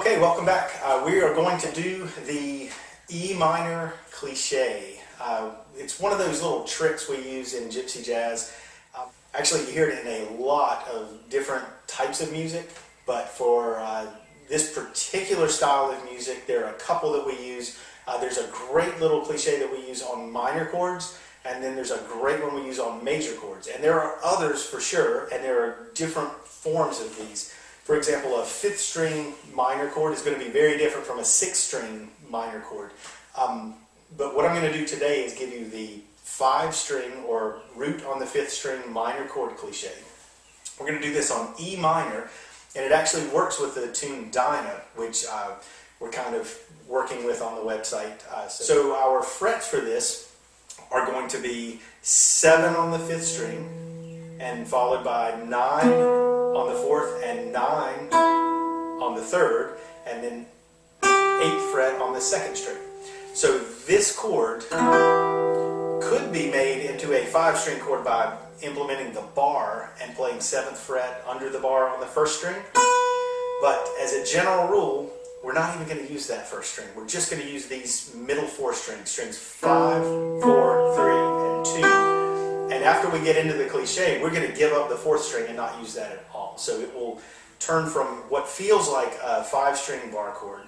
Okay, welcome back. We are going to do the E minor cliche. It's one of those little tricks we use in gypsy jazz. Actually, you hear it in a lot of different types of music, but for this particular style of music, there are a couple that we use. There's a great little cliche that we use on minor chords, and then there's a great one we use on major chords. And there are others for sure, and there are different forms of these. For example, a 5th string minor chord is going to be very different from a 6th string minor chord. But what I'm going to do today is give you the 5 string or root on the 5th string minor chord cliche. We're going to do this on E minor, and it actually works with the tune Dinah, which we're kind of working with on the website. So our frets for this are going to be 7 on the 5th string, and followed by 9 on the 4th and 9 on the 3rd, and then 8th fret on the 2nd string. So this chord could be made into a 5-string chord by implementing the bar and playing 7th fret under the bar on the 1st string. But as a general rule, we're not even going to use that 1st string. We're just going to use these middle 4 strings, strings 5, 4, 3, and 2. And after we get into the cliche, we're going to give up the 4th string and not use that at all. So it will turn from what feels like a 5-string bar chord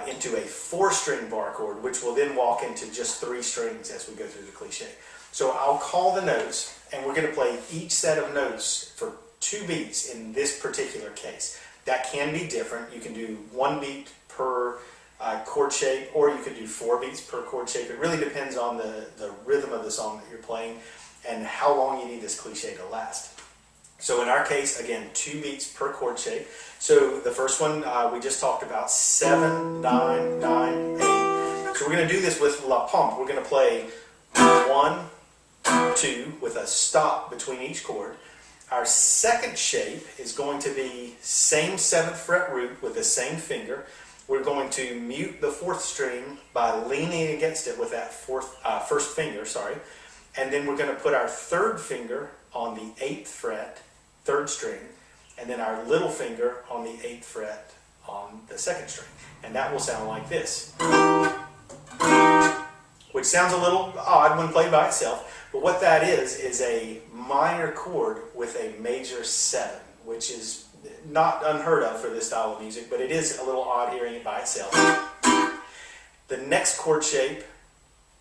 into a 4-string bar chord, which will then walk into just 3 strings as we go through the cliche. So I'll call the notes, and we're going to play each set of notes for 2 beats in this particular case. That can be different. You can do 1 beat per chord shape, or you could do 4 beats per chord shape. It really depends on the rhythm of the song that you're playing and how long you need this cliche to last. So in our case, again, 2 beats per chord shape. So the first one we just talked about, 7, 9, 9, 8. So we're going to do this with La Pompe. We're going to play 1, 2 with a stop between each chord. Our second shape is going to be same 7th fret root with the same finger. We're going to mute the 4th string by leaning against it with that first finger, and then we're going to put our 3rd finger on the 8th fret, 3rd string, and then our little finger on the 8th fret on the 2nd string. And that will sound like this, which sounds a little odd when played by itself, but what that is a minor chord with a major 7, which is not unheard of for this style of music, but it is a little odd hearing it by itself. The next chord shape,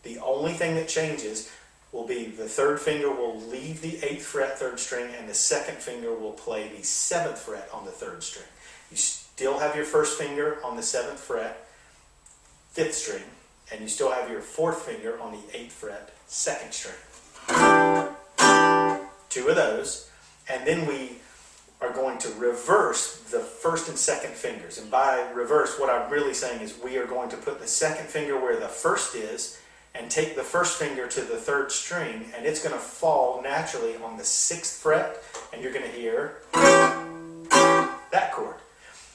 the only thing that changes will be the 3rd finger will leave the 8th fret 3rd string, and the 2nd finger will play the 7th fret on the 3rd string. You still have your 1st finger on the 7th fret 5th string, and you still have your 4th finger on the 8th fret 2nd string. 2 of those, and then we are going to reverse the 1st and 2nd fingers. And by reverse, what I'm really saying is we are going to put the 2nd finger where the 1st is and take the 1st finger to the 3rd string, and it's going to fall naturally on the 6th fret, and you're going to hear that chord.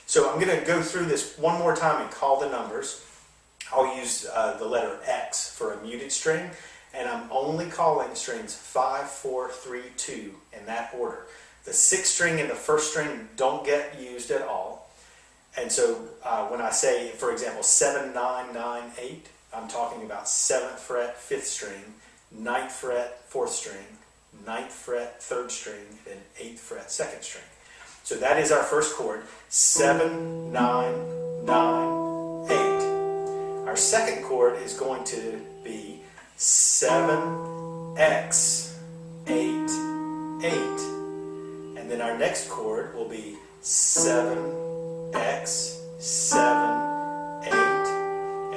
So I'm going to go through this one more time and call the numbers. I'll use the letter X for a muted string, and I'm only calling strings 5, 4, 3, 2 in that order. The 6th string and the 1st string don't get used at all. And so when I say, for example, 7, 9, 9, 8, I'm talking about 7th fret 5th string, 9th fret 4th string, 9th fret 3rd string, and 8th fret 2nd string. So that is our first chord, 7, 9, 9, 8. Our second chord is going to be 7, X, 8, 8. And then our next chord will be 7, X, 7, 8.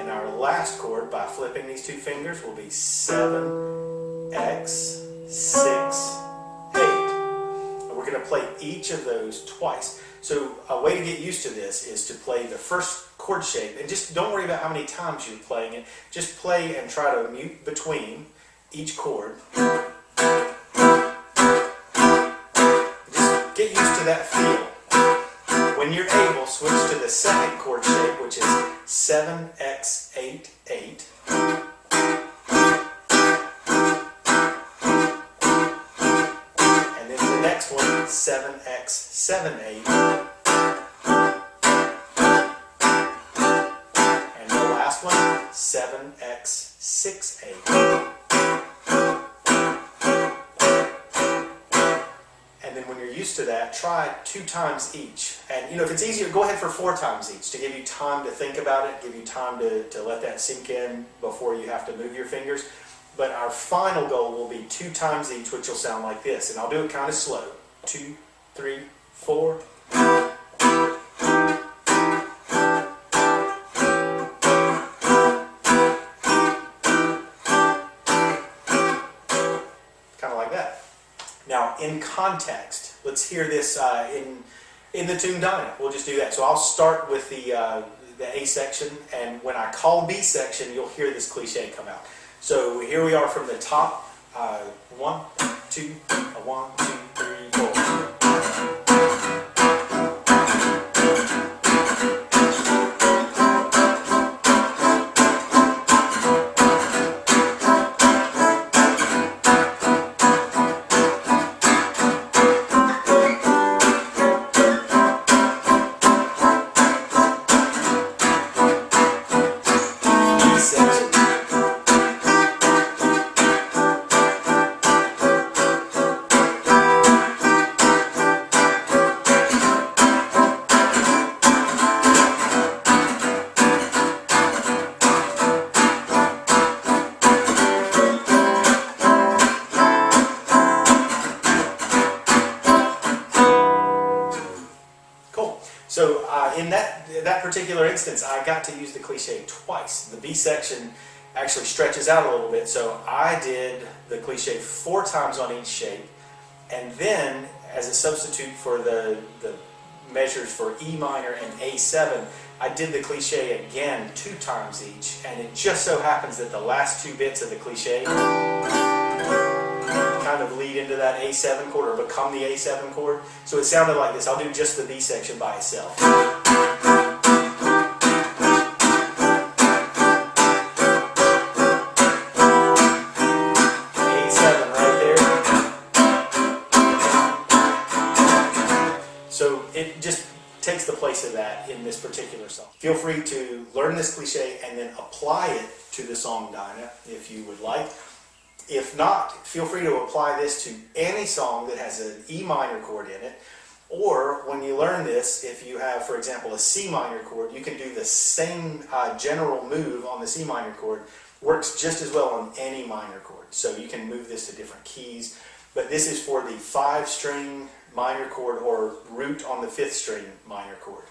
And our last chord, by flipping these 2 fingers, will be 7, X, 6, 8. And we're going to play each of those twice. So a way to get used to this is to play the first chord shape, and just don't worry about how many times you're playing it. Just play and try to mute between each chord. Get used to that feel. When you're able, switch to the second chord shape, which is 7, X, 8, 8. And then the next one, 7, X, 7, 8. last one, 7x6A. And then when you're used to that, try 2 times each. And if it's easier, go ahead for 4 times each to give you time to think about it, give you time to let that sink in before you have to move your fingers. But our final goal will be 2 times each, which will sound like this. And I'll do it kind of slow. 2, 3, 4. Kind of like that. Now, in context, let's hear this in the tune Dinah. We'll just do that. So I'll start with the A section, and when I call B section, you'll hear this cliche come out. So here we are from the top. 1, 2, 1, 2, 3, 4. So in that particular instance, I got to use the cliche twice. The B section actually stretches out a little bit, so I did the cliche 4 times on each shape, and then as a substitute for the measures for E minor and A7, I did the cliche again 2 times each, and it just so happens that the last 2 bits of the cliche kind of lead into that A7 chord or become the A7 chord. So it sounded like this. I'll do just the B section by itself. A7 right there. So it just takes the place of that in this particular song. Feel free to learn this cliche and then apply it to the song Dinah if you would like. If not, feel free to apply this to any song that has an E minor chord in it. Or when you learn this, if you have, for example, a C minor chord, you can do the same general move on the C minor chord. Works just as well on any minor chord. So you can move this to different keys. But this is for the 5-string minor chord or root on the 5th string minor chord.